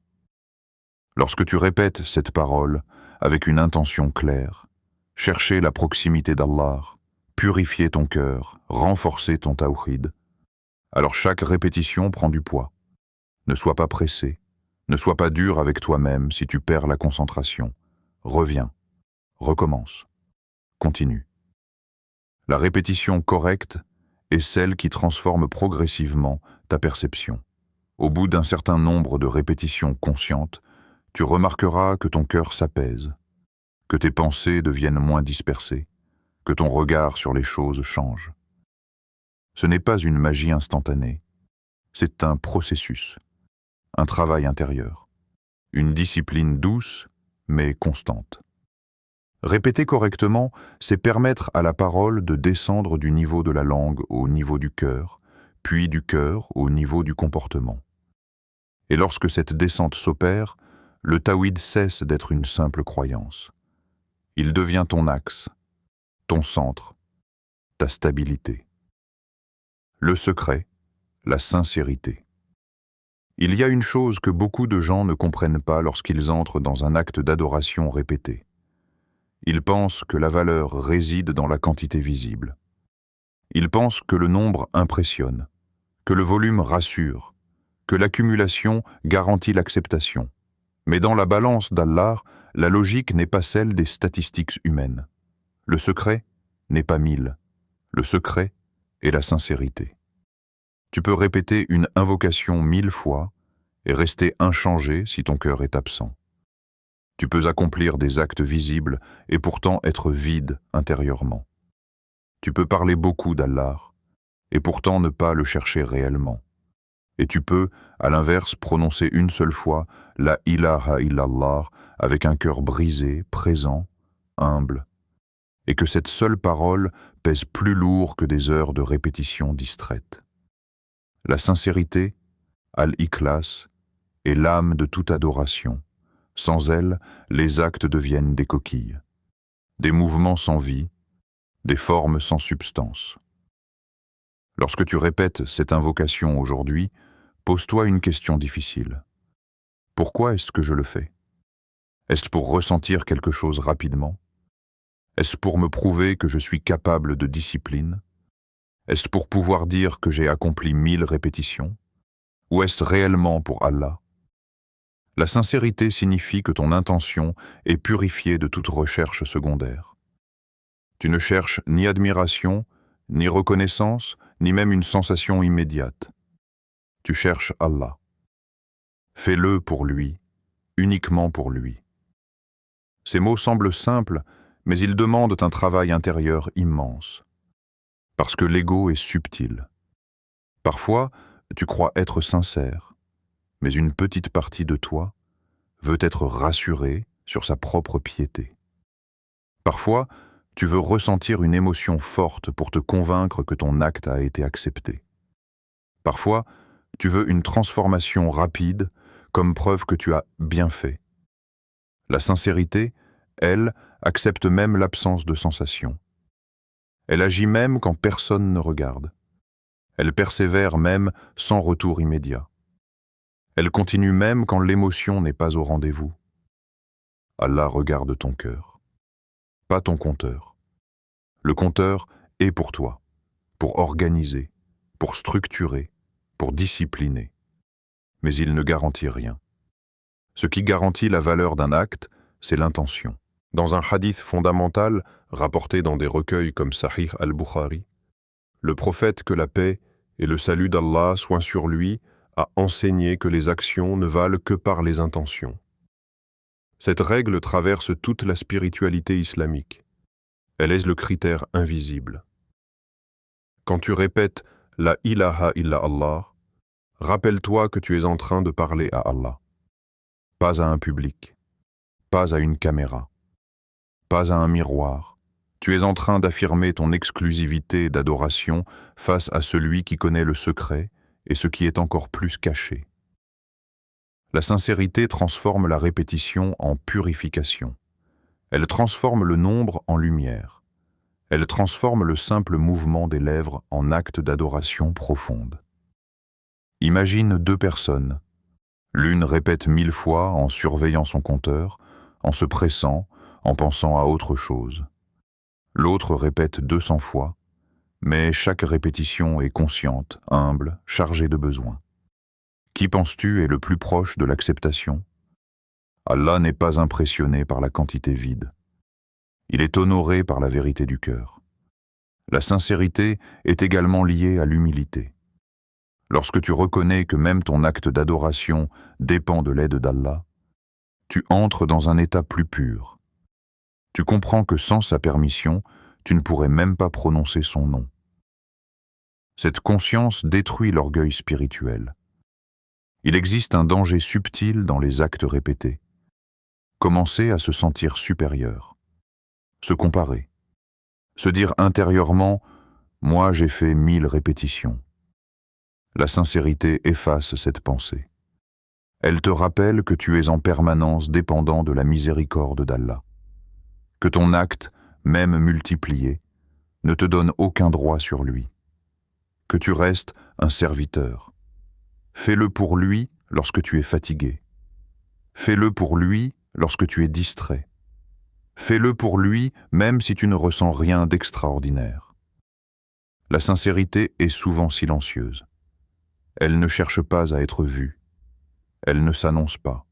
[SPEAKER 1] Lorsque tu répètes cette parole avec une intention claire, chercher la proximité d'Allah, purifier ton cœur, renforcer ton tawhid, alors chaque répétition prend du poids. Ne sois pas pressé. Ne sois pas dur avec toi-même si tu perds la concentration. Reviens, recommence, continue. La répétition correcte est celle qui transforme progressivement ta perception. Au bout d'un certain nombre de répétitions conscientes, tu remarqueras que ton cœur s'apaise, que tes pensées deviennent moins dispersées, que ton regard sur les choses change. Ce n'est pas une magie instantanée, c'est un processus. Un travail intérieur, une discipline douce mais constante. Répéter correctement, c'est permettre à la parole de descendre du niveau de la langue au niveau du cœur, puis du cœur au niveau du comportement. Et lorsque cette descente s'opère, le tawhid cesse d'être une simple croyance. Il devient ton axe, ton centre, ta stabilité. Le secret, la sincérité. Il y a une chose que beaucoup de gens ne comprennent pas lorsqu'ils entrent dans un acte d'adoration répété. Ils pensent que la valeur réside dans la quantité visible. Ils pensent que le nombre impressionne, que le volume rassure, que l'accumulation garantit l'acceptation. Mais dans la balance d'Allah, la logique n'est pas celle des statistiques humaines. Le secret n'est pas 1000. Le secret est la sincérité. Tu peux répéter une invocation 1000 fois et rester inchangé si ton cœur est absent. Tu peux accomplir des actes visibles et pourtant être vide intérieurement. Tu peux parler beaucoup d'Allah et pourtant ne pas le chercher réellement. Et tu peux, à l'inverse, prononcer une seule fois la ilaha illallah avec un cœur brisé, présent, humble, et que cette seule parole pèse plus lourd que des heures de répétition distraite. La sincérité, al-ikhlas, est l'âme de toute adoration. Sans elle, les actes deviennent des coquilles, des mouvements sans vie, des formes sans substance. Lorsque tu répètes cette invocation aujourd'hui, pose-toi une question difficile. Pourquoi est-ce que je le fais? Est-ce pour ressentir quelque chose rapidement? Est-ce pour me prouver que je suis capable de discipline? Est-ce pour pouvoir dire que j'ai accompli 1000 répétitions? Ou est-ce réellement pour Allah? La sincérité signifie que ton intention est purifiée de toute recherche secondaire. Tu ne cherches ni admiration, ni reconnaissance, ni même une sensation immédiate. Tu cherches Allah. Fais-le pour lui, uniquement pour lui. Ces mots semblent simples, mais ils demandent un travail intérieur immense. Parce que l'ego est subtil. Parfois, tu crois être sincère, mais une petite partie de toi veut être rassurée sur sa propre piété. Parfois, tu veux ressentir une émotion forte pour te convaincre que ton acte a été accepté. Parfois, tu veux une transformation rapide comme preuve que tu as bien fait. La sincérité, elle, accepte même l'absence de sensation. Elle agit même quand personne ne regarde. Elle persévère même sans retour immédiat. Elle continue même quand l'émotion n'est pas au rendez-vous. Allah regarde ton cœur, pas ton compteur. Le compteur est pour toi, pour organiser, pour structurer, pour discipliner. Mais il ne garantit rien. Ce qui garantit la valeur d'un acte, c'est l'intention. Dans un hadith fondamental, rapporté dans des recueils comme Sahih al-Bukhari, le prophète, que la paix et le salut d'Allah soient sur lui, a enseigné que les actions ne valent que par les intentions. Cette règle traverse toute la spiritualité islamique. Elle est le critère invisible. Quand tu répètes la ilaha illallah, rappelle-toi que tu es en train de parler à Allah. Pas à un public, pas à une caméra, pas à un miroir. Tu es en train d'affirmer ton exclusivité d'adoration face à celui qui connaît le secret et ce qui est encore plus caché. La sincérité transforme la répétition en purification. Elle transforme le nombre en lumière. Elle transforme le simple mouvement des lèvres en acte d'adoration profonde. Imagine deux personnes. L'une répète 1000 fois en surveillant son compteur, en se pressant, en pensant à autre chose. L'autre répète 200 fois, mais chaque répétition est consciente, humble, chargée de besoin. Qui penses-tu est le plus proche de l'acceptation? Allah n'est pas impressionné par la quantité vide. Il est honoré par la vérité du cœur. La sincérité est également liée à l'humilité. Lorsque tu reconnais que même ton acte d'adoration dépend de l'aide d'Allah, tu entres dans un état plus pur. Tu comprends que sans sa permission, tu ne pourrais même pas prononcer son nom. Cette conscience détruit l'orgueil spirituel. Il existe un danger subtil dans les actes répétés. Commencer à se sentir supérieur. Se comparer. Se dire intérieurement « moi j'ai fait 1000 répétitions ». La sincérité efface cette pensée. Elle te rappelle que tu es en permanence dépendant de la miséricorde d'Allah. Que ton acte, même multiplié, ne te donne aucun droit sur lui. Que tu restes un serviteur. Fais-le pour lui lorsque tu es fatigué. Fais-le pour lui lorsque tu es distrait. Fais-le pour lui même si tu ne ressens rien d'extraordinaire. La sincérité est souvent silencieuse. Elle ne cherche pas à être vue. Elle ne s'annonce pas.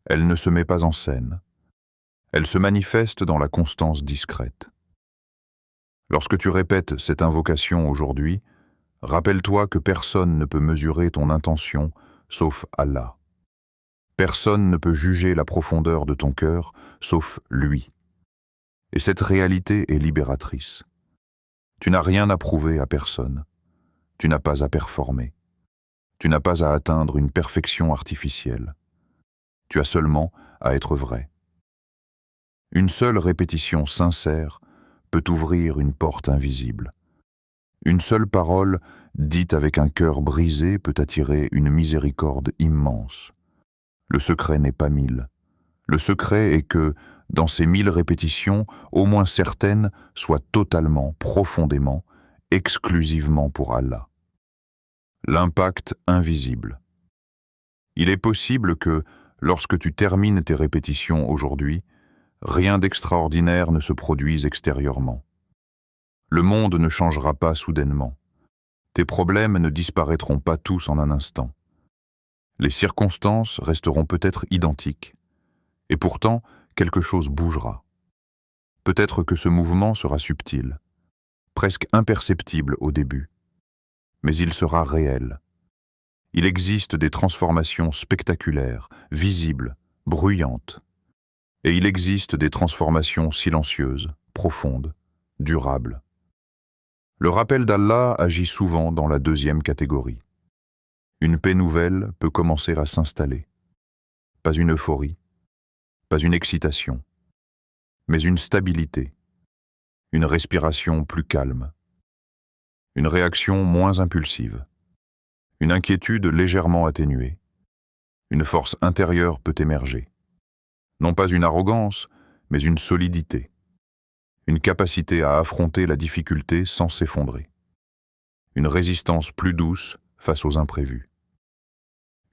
[SPEAKER 1] Elle ne se met pas en scène. Elle se manifeste dans la constance discrète. Lorsque tu répètes cette invocation aujourd'hui, rappelle-toi que personne ne peut mesurer ton intention sauf Allah. Personne ne peut juger la profondeur de ton cœur sauf lui. Et cette réalité est libératrice. Tu n'as rien à prouver à personne. Tu n'as pas à performer. Tu n'as pas à atteindre une perfection artificielle. Tu as seulement à être vrai. Une seule répétition sincère peut ouvrir une porte invisible. Une seule parole, dite avec un cœur brisé, peut attirer une miséricorde immense. Le secret n'est pas 1000. Le secret est que, dans ces 1000 répétitions, au moins certaines soient totalement, profondément, exclusivement pour Allah. L'impact invisible. Il est possible que, lorsque tu termines tes répétitions aujourd'hui, rien d'extraordinaire ne se produise extérieurement. Le monde ne changera pas soudainement. Tes problèmes ne disparaîtront pas tous en un instant. Les circonstances resteront peut-être identiques. Et pourtant, quelque chose bougera. Peut-être que ce mouvement sera subtil, presque imperceptible au début. Mais il sera réel. Il existe des transformations spectaculaires, visibles, bruyantes. Et il existe des transformations silencieuses, profondes, durables. Le rappel d'Allah agit souvent dans la deuxième catégorie. Une paix nouvelle peut commencer à s'installer. Pas une euphorie, pas une excitation, mais une stabilité, une respiration plus calme, une réaction moins impulsive, une inquiétude légèrement atténuée, une force intérieure peut émerger. Non pas une arrogance, mais une solidité, une capacité à affronter la difficulté sans s'effondrer, une résistance plus douce face aux imprévus.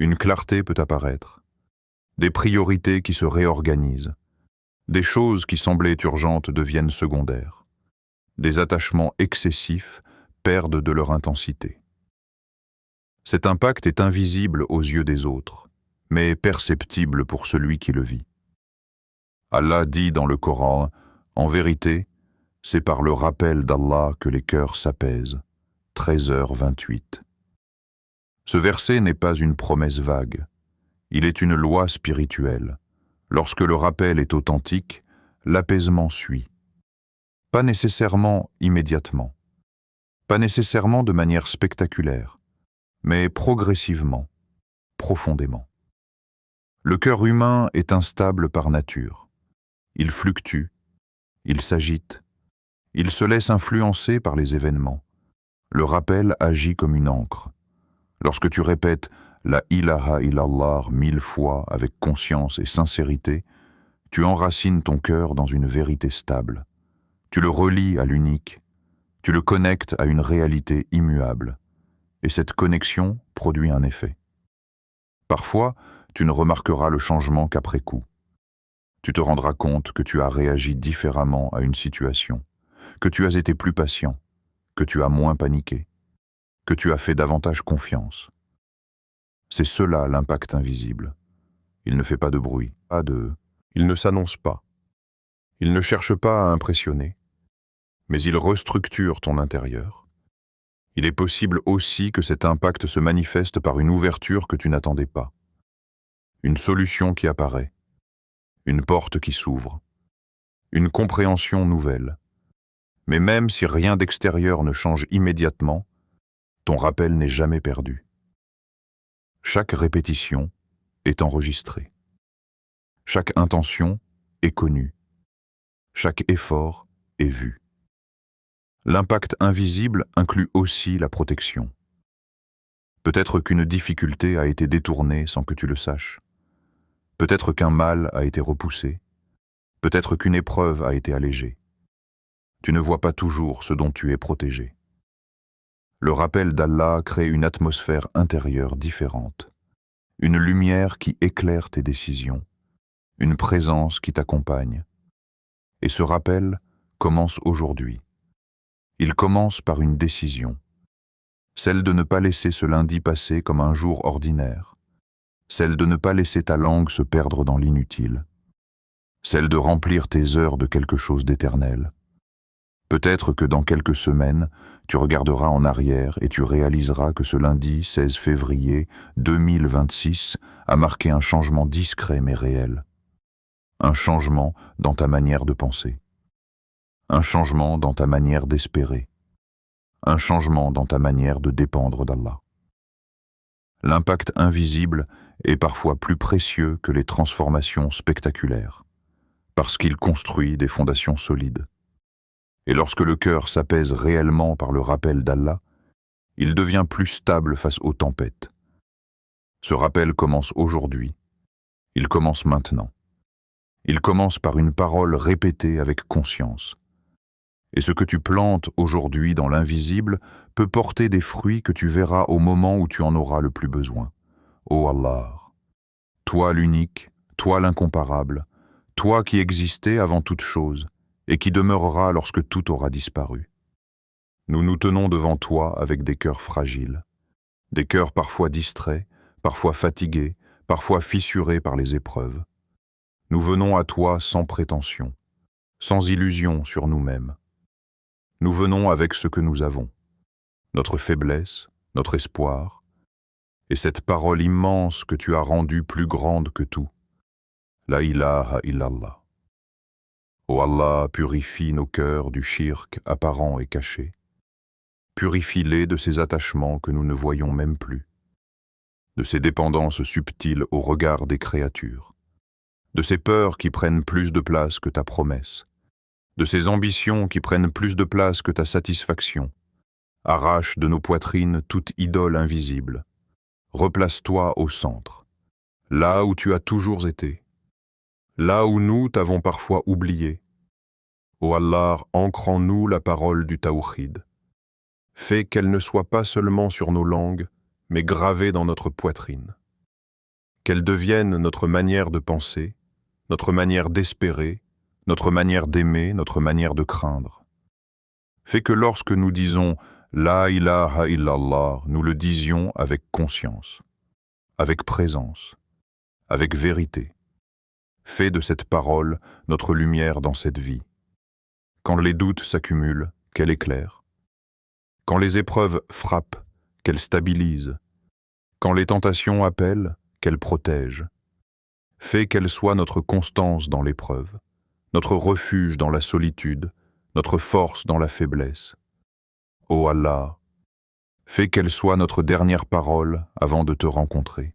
[SPEAKER 1] Une clarté peut apparaître, des priorités qui se réorganisent, des choses qui semblaient urgentes deviennent secondaires, des attachements excessifs perdent de leur intensité. Cet impact est invisible aux yeux des autres, mais perceptible pour celui qui le vit. Allah dit dans le Coran, « En vérité, c'est par le rappel d'Allah que les cœurs s'apaisent. » 13h28. Ce verset n'est pas une promesse vague. Il est une loi spirituelle. Lorsque le rappel est authentique, l'apaisement suit. Pas nécessairement immédiatement. Pas nécessairement de manière spectaculaire, mais progressivement, profondément. Le cœur humain est instable par nature. Il fluctue, il s'agite, il se laisse influencer par les événements. Le rappel agit comme une encre. Lorsque tu répètes la ilaha illallah 1000 fois avec conscience et sincérité, tu enracines ton cœur dans une vérité stable. Tu le relis à l'unique, tu le connectes à une réalité immuable. Et cette connexion produit un effet. Parfois, tu ne remarqueras le changement qu'après coup. Tu te rendras compte que tu as réagi différemment à une situation, que tu as été plus patient, que tu as moins paniqué, que tu as fait davantage confiance. C'est cela l'impact invisible. Il ne fait pas de bruit, il ne s'annonce pas. Il ne cherche pas à impressionner, mais il restructure ton intérieur. Il est possible aussi que cet impact se manifeste par une ouverture que tu n'attendais pas, une solution qui apparaît, une porte qui s'ouvre, une compréhension nouvelle. Mais même si rien d'extérieur ne change immédiatement, ton rappel n'est jamais perdu. Chaque répétition est enregistrée. Chaque intention est connue. Chaque effort est vu. L'impact invisible inclut aussi la protection. Peut-être qu'une difficulté a été détournée sans que tu le saches. Peut-être qu'un mal a été repoussé. Peut-être qu'une épreuve a été allégée. Tu ne vois pas toujours ce dont tu es protégé. Le rappel d'Allah crée une atmosphère intérieure différente, une lumière qui éclaire tes décisions, une présence qui t'accompagne. Et ce rappel commence aujourd'hui. Il commence par une décision, celle de ne pas laisser ce lundi passer comme un jour ordinaire, celle de ne pas laisser ta langue se perdre dans l'inutile, celle de remplir tes heures de quelque chose d'éternel. Peut-être que dans quelques semaines, tu regarderas en arrière et tu réaliseras que ce lundi 16 février 2026 a marqué un changement discret mais réel. Un changement dans ta manière de penser. Un changement dans ta manière d'espérer. Un changement dans ta manière de dépendre d'Allah. L'impact invisible est parfois plus précieux que les transformations spectaculaires, parce qu'il construit des fondations solides. Et lorsque le cœur s'apaise réellement par le rappel d'Allah, il devient plus stable face aux tempêtes. Ce rappel commence aujourd'hui. Il commence maintenant. Il commence par une parole répétée avec conscience. Et ce que tu plantes aujourd'hui dans l'invisible peut porter des fruits que tu verras au moment où tu en auras le plus besoin. Ô Allah, toi l'unique, toi l'incomparable, toi qui existais avant toute chose, et qui demeurera lorsque tout aura disparu. Nous nous tenons devant toi avec des cœurs fragiles, des cœurs parfois distraits, parfois fatigués, parfois fissurés par les épreuves. Nous venons à toi sans prétention, sans illusion sur nous-mêmes. Nous venons avec ce que nous avons, notre faiblesse, notre espoir, et cette parole immense que tu as rendue plus grande que tout. La ilaha illallah. Ô Allah, purifie nos cœurs du shirk apparent et caché. Purifie-les de ces attachements que nous ne voyons même plus, de ces dépendances subtiles au regard des créatures, de ces peurs qui prennent plus de place que ta promesse, de ces ambitions qui prennent plus de place que ta satisfaction. Arrache de nos poitrines toute idole invisible. Replace-toi au centre, là où tu as toujours été, là où nous t'avons parfois oublié. Ô Allah, ancre en nous la parole du Tawhid. Fais qu'elle ne soit pas seulement sur nos langues, mais gravée dans notre poitrine. Qu'elle devienne notre manière de penser, notre manière d'espérer, notre manière d'aimer, notre manière de craindre. Fais que lorsque nous disons « La ilaha illallah », nous le disions avec conscience, avec présence, avec vérité. Fais de cette parole notre lumière dans cette vie. Quand les doutes s'accumulent, qu'elle éclaire. Quand les épreuves frappent, qu'elle stabilise. Quand les tentations appellent, qu'elle protège. Fais qu'elle soit notre constance dans l'épreuve, notre refuge dans la solitude, notre force dans la faiblesse. Ô Allah, fais qu'elle soit notre dernière parole avant de te rencontrer.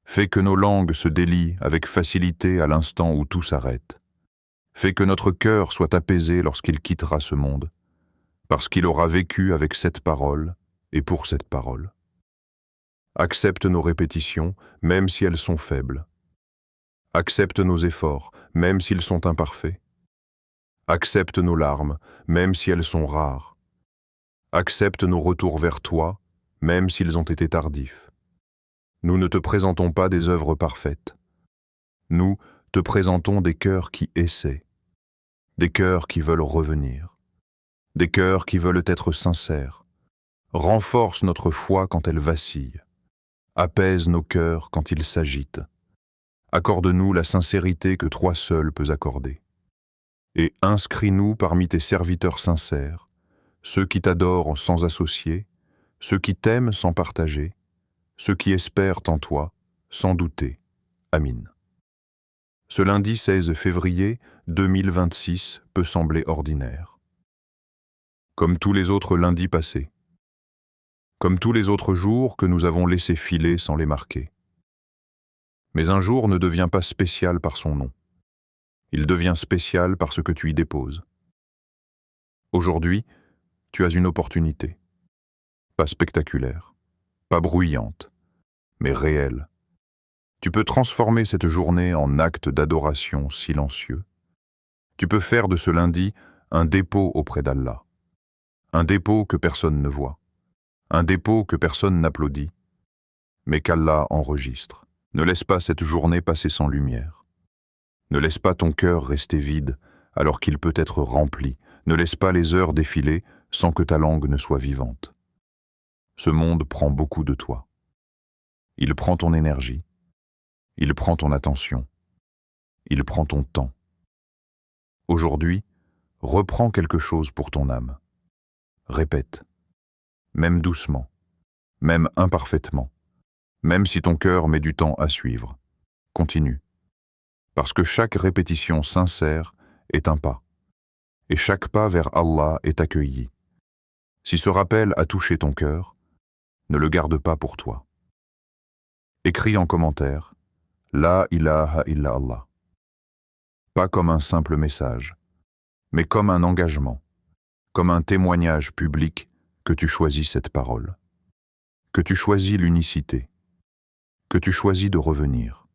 [SPEAKER 1] Fais que nos langues se délient avec facilité à l'instant où tout s'arrête. Fais que notre cœur soit apaisé lorsqu'il quittera ce monde, parce qu'il aura vécu avec cette parole et pour cette parole. Accepte nos répétitions, même si elles sont faibles. Accepte nos efforts, même s'ils sont imparfaits. Accepte nos larmes, même si elles sont rares. Accepte nos retours vers toi, même s'ils ont été tardifs. Nous ne te présentons pas des œuvres parfaites. Nous te présentons des cœurs qui essaient, des cœurs qui veulent revenir, des cœurs qui veulent être sincères. Renforce notre foi quand elle vacille. Apaise nos cœurs quand ils s'agitent. Accorde-nous la sincérité que toi seul peux accorder. Et inscris-nous parmi tes serviteurs sincères, ceux qui t'adorent sans associer, ceux qui t'aiment sans partager, ceux qui espèrent en toi sans douter. Amin. Ce lundi 16 février 2026 peut sembler ordinaire. Comme tous les autres lundis passés. Comme tous les autres jours que nous avons laissés filer sans les marquer. Mais un jour ne devient pas spécial par son nom. Il devient spécial par ce que tu y déposes. Aujourd'hui, tu as une opportunité. Pas spectaculaire, pas bruyante, mais réelle. Tu peux transformer cette journée en acte d'adoration silencieux. Tu peux faire de ce lundi un dépôt auprès d'Allah. Un dépôt que personne ne voit. Un dépôt que personne n'applaudit, mais qu'Allah enregistre. Ne laisse pas cette journée passer sans lumière. Ne laisse pas ton cœur rester vide alors qu'il peut être rempli. Ne laisse pas les heures défiler sans que ta langue ne soit vivante. Ce monde prend beaucoup de toi. Il prend ton énergie, il prend ton attention, il prend ton temps. Aujourd'hui, reprends quelque chose pour ton âme. Répète, même doucement, même imparfaitement, même si ton cœur met du temps à suivre. Continue, parce que chaque répétition sincère est un pas, et chaque pas vers Allah est accueilli. Si ce rappel a touché ton cœur, ne le garde pas pour toi. Écris en commentaire « La ilaha illa Allah ». Pas comme un simple message, mais comme un engagement, comme un témoignage public que tu choisis cette parole, que tu choisis l'unicité, que tu choisis de revenir.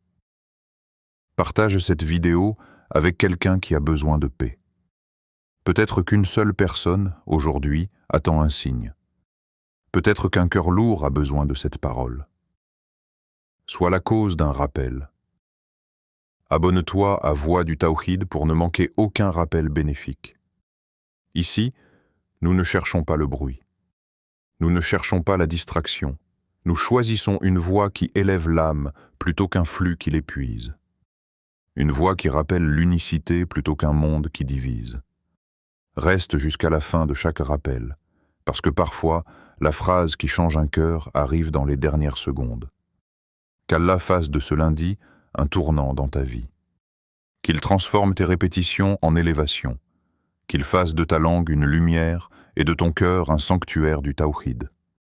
[SPEAKER 1] Partage cette vidéo avec quelqu'un qui a besoin de paix. Peut-être qu'une seule personne, aujourd'hui, attend un signe. Peut-être qu'un cœur lourd a besoin de cette parole. Sois la cause d'un rappel. Abonne-toi à Voix du Tawhid pour ne manquer aucun rappel bénéfique. Ici, nous ne cherchons pas le bruit. Nous ne cherchons pas la distraction. Nous choisissons une voix qui élève l'âme plutôt qu'un flux qui l'épuise. Une voix qui rappelle l'unicité plutôt qu'un monde qui divise. Reste jusqu'à la fin de chaque rappel, parce que parfois, la phrase qui change un cœur arrive dans les dernières secondes. Qu'Allah fasse de ce lundi un tournant dans ta vie. Qu'il transforme tes répétitions en élévation. Qu'il fasse de ta langue une lumière et de ton cœur un sanctuaire du Tawhid.